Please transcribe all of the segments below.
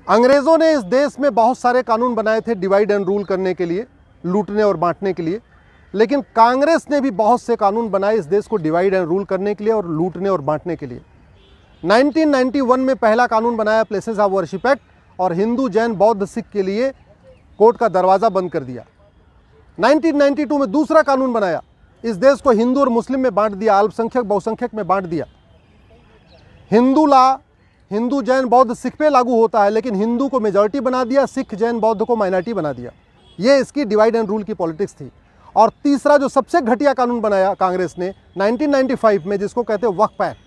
अंग्रेज़ों ने इस देश में बहुत सारे कानून बनाए थे डिवाइड एंड रूल करने के लिए, लूटने और बांटने के लिए, लेकिन कांग्रेस ने भी बहुत से कानून बनाए इस देश को डिवाइड एंड रूल करने के लिए और लूटने और बांटने के लिए। 1991 में पहला कानून बनाया प्लेसेस ऑफ वर्शिप एक्ट, और हिंदू, जैन, बौद्ध, सिख के लिए कोर्ट का दरवाज़ा बंद कर दिया। 1992 में दूसरा कानून बनाया, इस देश को हिंदू और मुस्लिम में बांट दिया, अल्पसंख्यक बहुसंख्यक में बांट दिया। हिंदू लॉ हिंदू, जैन, बौद्ध, सिख पे लागू होता है, लेकिन हिंदू को मेजॉरिटी बना दिया, सिख, जैन, बौद्ध को माइनॉरिटी बना दिया। ये इसकी डिवाइड एंड रूल की पॉलिटिक्स थी। और तीसरा जो सबसे घटिया कानून बनाया कांग्रेस ने 1995 में, जिसको कहते हैं वक्फ एक्ट,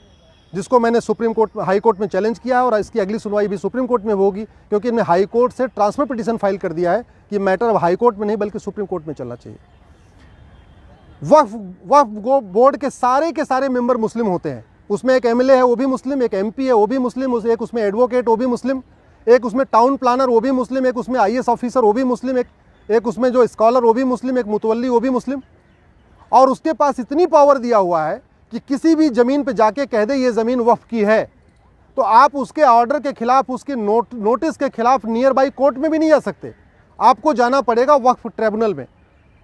जिसको मैंने सुप्रीम कोर्ट, हाई कोर्ट में चैलेंज किया है, और इसकी अगली सुनवाई भी सुप्रीम कोर्ट में होगी, क्योंकि इन्होंने हाई कोर्ट से ट्रांसफर पिटीशन फाइल कर दिया है कि मैटर अब हाई कोर्ट में नहीं बल्कि सुप्रीम कोर्ट में चलना चाहिए। वक्फ बोर्ड के सारे मेंबर मुस्लिम होते हैं। उसमें एक एमएलए है वो भी मुस्लिम, एक एमपी है वो भी मुस्लिम, एक उसमें एडवोकेट वो भी मुस्लिम, एक उसमें टाउन प्लानर वो भी मुस्लिम, एक उसमें आईएएस ऑफिसर वो भी मुस्लिम, एक उसमें जो स्कॉलर वो भी मुस्लिम, एक मुतवल्ली वो भी मुस्लिम। और उसके पास इतनी पावर दिया हुआ है कि किसी भी ज़मीन पे जाके कह दे ये ज़मीन वक्फ की है, तो आप उसके ऑर्डर के खिलाफ, उसके नोटिस के खिलाफ नियर बाई कोर्ट में भी नहीं जा सकते, आपको जाना पड़ेगा वक्फ ट्रिब्यूनल में।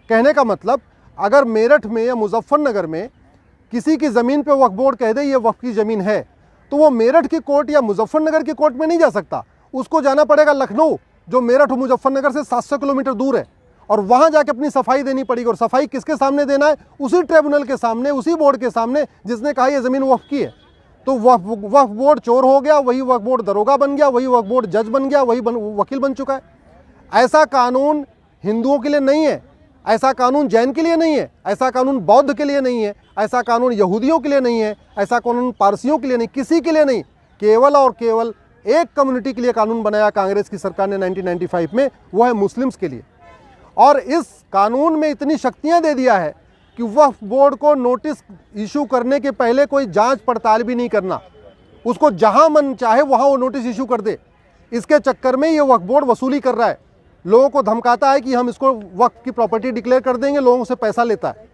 कहने का मतलब, अगर मेरठ में या मुजफ्फरनगर में किसी की ज़मीन पे वक्फ बोर्ड कह दे ये वक्फ की ज़मीन है, तो वो मेरठ की कोर्ट या मुजफ्फरनगर की कोर्ट में नहीं जा सकता, उसको जाना पड़ेगा लखनऊ, जो मेरठ और मुजफ्फरनगर से 700 किलोमीटर दूर है, और वहाँ जाके अपनी सफाई देनी पड़ेगी। और सफाई किसके सामने देना है? उसी ट्रिब्यूनल के सामने, उसी बोर्ड के सामने जिसने कहा ये ज़मीन वक्फ की है। तो वक्फ बोर्ड चोर हो गया, वही वक्फ बोर्ड दरोगा बन गया, वही वक्फ बोर्ड जज बन गया, वही वकील बन चुका है। ऐसा कानून हिंदुओं के लिए नहीं है, ऐसा कानून जैन के लिए नहीं है, ऐसा कानून बौद्ध के लिए नहीं है, ऐसा कानून यहूदियों के लिए नहीं है, ऐसा कानून पारसियों के लिए नहीं, किसी के लिए नहीं। केवल और केवल एक कम्युनिटी के लिए कानून बनाया कांग्रेस की सरकार ने 1995 में, वो है मुस्लिम्स के लिए। और इस कानून में इतनी शक्तियां दे दिया है कि वक्फ बोर्ड को नोटिस इशू करने के पहले कोई जांच पड़ताल भी नहीं करना, उसको जहां मन चाहे वहां वो नोटिस इशू कर दे। इसके चक्कर में ये वक्फ बोर्ड वसूली कर रहा है, लोगों को धमकाता है कि हम इसको वक्फ की प्रॉपर्टी डिक्लेयर कर देंगे, लोगों से पैसा लेता है,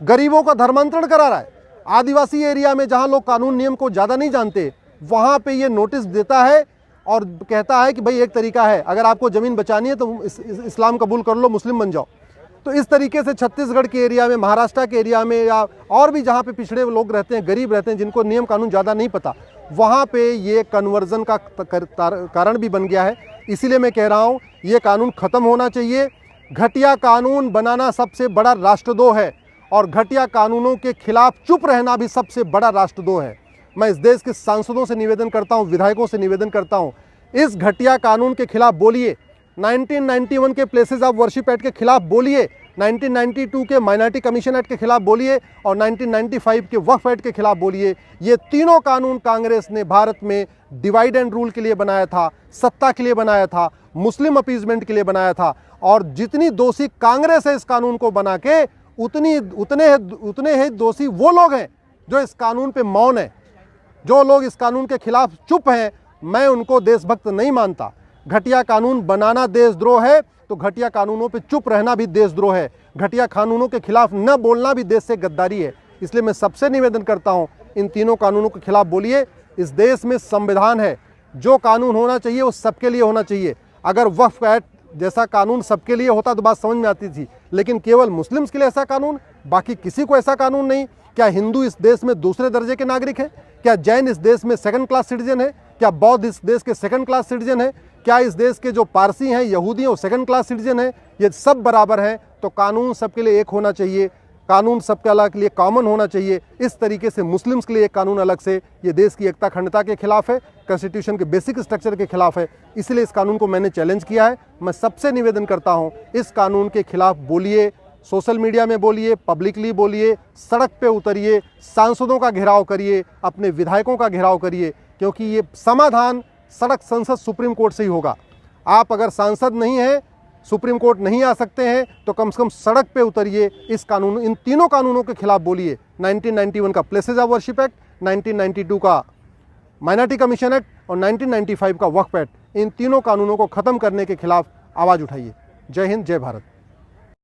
गरीबों का धर्मांतरण करा रहा है। आदिवासी एरिया में जहां लोग कानून नियम को ज़्यादा नहीं जानते, वहां पे ये नोटिस देता है और कहता है कि भाई एक तरीका है, अगर आपको ज़मीन बचानी है तो इस्लाम कबूल कर लो, मुस्लिम बन जाओ। तो इस तरीके से छत्तीसगढ़ के एरिया में, महाराष्ट्र के एरिया में, या और भी जहाँ पे पिछड़े लोग रहते हैं, गरीब रहते हैं, जिनको नियम कानून ज़्यादा नहीं पता, वहाँ पे ये कन्वर्जन का कारण भी बन गया है। इसीलिए मैं कह रहा हूँ ये कानून ख़त्म होना चाहिए। घटिया कानून बनाना सबसे बड़ा राष्ट्रद्रोह है, और घटिया कानूनों के खिलाफ चुप रहना भी सबसे बड़ा राष्ट्रद्रोह है। मैं इस देश के सांसदों से निवेदन करता हूं, विधायकों से निवेदन करता हूं, इस घटिया कानून के खिलाफ बोलिए। 1991 के प्लेसेस ऑफ वर्शिप एक्ट के खिलाफ बोलिए, 1992 के माइनॉरिटी कमीशन एक्ट के खिलाफ बोलिए, और 1995 के वक्फ एक्ट के खिलाफ बोलिए। ये तीनों कानून कांग्रेस ने भारत में डिवाइड एंड रूल के लिए बनाया था, सत्ता के लिए बनाया था, मुस्लिम अपीजमेंट के लिए बनाया था। और जितनी दोषी कांग्रेस है इस कानून को बना के, उतने ही दोषी वो लोग हैं जो इस कानून पे मौन है। जो लोग इस कानून के खिलाफ चुप हैं, मैं उनको देशभक्त नहीं मानता। घटिया कानून बनाना देशद्रोह है, तो घटिया कानूनों पे चुप रहना भी देशद्रोह है। घटिया कानूनों के खिलाफ न बोलना भी देश से गद्दारी है। इसलिए मैं सबसे निवेदन करता हूं, इन तीनों कानूनों के खिलाफ बोलिए। इस देश में संविधान है, जो कानून होना चाहिए वो सबके लिए होना चाहिए। अगर वक्फ एक्ट जैसा कानून सबके लिए होता तो बात समझ में आती थी, लेकिन केवल मुस्लिम्स के लिए ऐसा कानून, बाकी किसी को ऐसा कानून नहीं। क्या हिंदू इस देश में दूसरे दर्जे के नागरिक हैं? क्या जैन इस देश में सेकंड क्लास सिटीजन है? क्या बौद्ध इस देश के सेकंड क्लास सिटीजन है? क्या इस देश के जो पारसी हैं, यहूदी हैं, वो सेकंड क्लास सिटीजन है? ये सब बराबर हैं। तो कानून सबके लिए एक होना चाहिए, कानून सबके अलग लिए कॉमन होना चाहिए। इस तरीके से मुस्लिम्स के लिए एक कानून अलग से, ये देश की एकता अखंडता के खिलाफ है, कॉन्स्टिट्यूशन के बेसिक स्ट्रक्चर के खिलाफ है। इसलिए इस कानून को मैंने चैलेंज किया है। मैं सबसे निवेदन करता हूँ, इस कानून के खिलाफ बोलिए, सोशल मीडिया में बोलिए, पब्लिकली बोलिए, सड़क पे उतरिए, सांसदों का घेराव करिए, अपने विधायकों का घेराव करिए, क्योंकि ये समाधान सड़क, संसद, सुप्रीम कोर्ट से ही होगा। आप अगर सांसद नहीं हैं, सुप्रीम कोर्ट नहीं आ सकते हैं, तो कम से कम सड़क पे उतरिए, इस कानून, इन तीनों कानूनों के खिलाफ बोलिए। 1991 का प्लेसेस ऑफ वर्शिप एक्ट, 1992 का माइनॉरिटी कमीशन एक्ट और 1995 का वक्फ एक्ट, इन तीनों कानूनों को ख़त्म करने के खिलाफ आवाज़ उठाइए। जय हिंद, जय भारत।